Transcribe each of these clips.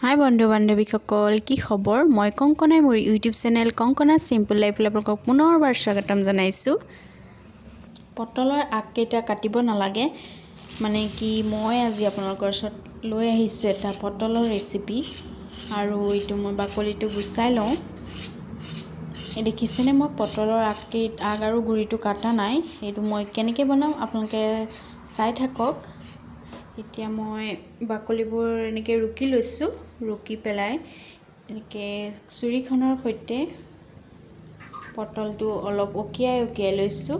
হাই বন্ধু বান্ধৱীসকল, কি খবৰ? মই কংকনাই মোৰ ইউটিউব চেনেল কংকনা চিম্পল লাইফলৈ আপোনালোকক পুনৰবাৰ স্বাগতম জনাইছোঁ। পটলৰ আগকেইটা কাটিব নালাগে, মানে কি মই আজি আপোনালোকৰ ওচৰত লৈ আহিছোঁ এটা পটলৰ ৰেচিপি। আৰু এইটো মই বাকলিটো গুচাই লওঁ। এই দেখিছেনে, মই পটলৰ আগ আৰু গুৰিটো কাটা নাই। এইটো মই কেনেকৈ বনাম আপোনালোকে চাই থাকক। এতিয়া মই বাকলিবোৰ এনেকৈ ৰুকি লৈছোঁ। ৰুকি পেলাই এনেকৈ চুৰিখনৰ সৈতে পটলটো অলপ অকিয়াই লৈছোঁ।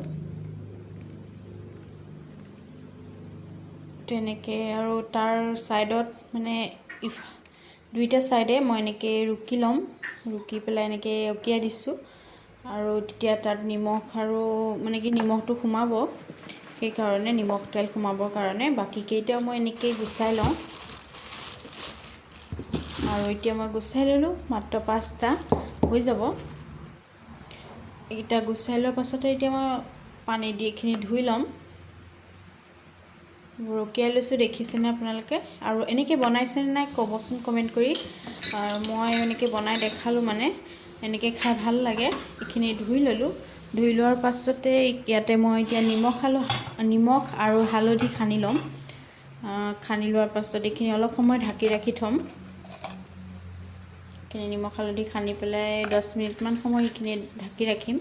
তেনেকৈ আৰু তাৰ ছাইডত মানে দুইটা ছাইডে মই এনেকৈ ৰুকি ল'ম। ৰুকি পেলাই এনেকৈ অকিয়াই দিছোঁ। আৰু তেতিয়া তাত নিমখ আৰু মানে কি নিমখটো সোমাব, সেইকাৰণে নিমখ তেল সোমাবৰ কাৰণে বাকীকেইটাও মই এনেকৈ গুচাই লওঁ। আৰু এতিয়া মই গুচাই ল'লোঁ, মাত্ৰ 5টা হৈ যাব। এইকেইটা গুচাই লোৱাৰ পাছতে এতিয়া মই পানী দি এইখিনি ধুই ল'ম। ৰকিয়াই লৈছোঁ, দেখিছেনে আপোনালোকে? আৰু এনেকৈ বনাইছেনে নাই ক'বচোন কমেণ্ট কৰি। আৰু মই এনেকৈ বনাই দেখালোঁ, মানে এনেকৈ খাই ভাল লাগে। এইখিনি ধুই ল'লোঁ। ধুই লোৱাৰ পাছতে ইয়াতে মই এতিয়া নিমখ আৰু হালধি সানি ল'ম। সানি লোৱাৰ পাছত এইখিনি অলপ সময় ঢাকি ৰাখি থ'ম। এইখিনি নিমখ হালধি সানি পেলাই 10 মিনিটমান সময় এইখিনি ঢাকি ৰাখিম।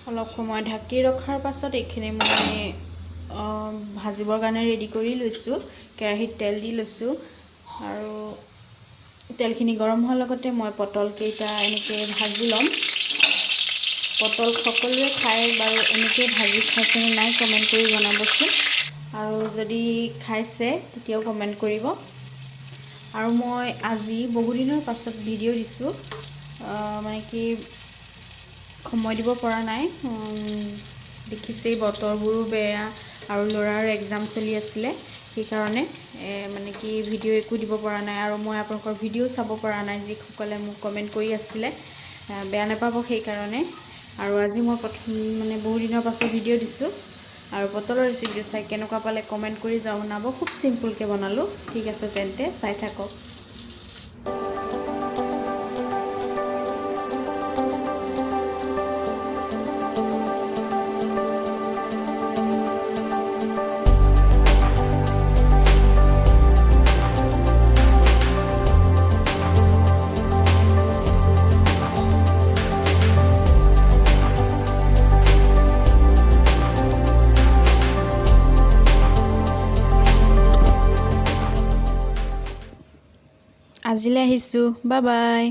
অলপ সময় ঢাকি ৰখাৰ পাছত এইখিনি মই ভাজিবৰ কাৰণে ৰেডি কৰি লৈছোঁ। কেৰাহীত তেল দি লৈছোঁ আৰু তেলখিনি গৰম হোৱাৰ লগতে মই পটলকেইটা এনেকৈ ভাজি ল'ম। পটল সকলোৱে খায় বাৰু, এনেকৈ ভাজি খাইছেনে নাই কমেণ্ট কৰি জনাবচোন। আৰু যদি খাইছে তেতিয়াও কমেণ্ট কৰিব। আৰু মই আজি বহুদিনৰ পাছত ভিডিঅ' দিছোঁ, মানে কি সময় দিব পৰা নাই। দেখিছেই বতৰবোৰো বেয়া আৰু ল'ৰাৰ এক্সাম চলি আছিলে, সেইকাৰণে মানে কি ভিডিঅ' একো দিব পৰা নাই। আৰু মই আপোনালোকৰ ভিডিঅ' চাব পৰা নাই, যিসকলে মোক কমেণ্ট কৰি আছিলে, বেয়া নাপাব সেইকাৰণে। আৰু আজি মই মানে বহুদিনৰ পাছত ভিডিঅ' দিছোঁ। আৰু পটলৰ ৰেচিপিটো চাই কেনেকুৱা পালে কমেণ্ট কৰি জনাব। খুব চিম্পুলকৈ বনালোঁ। ঠিক আছে তেন্তে চাই থাকক। আজিলৈ আহিছোঁ, বাই বাই।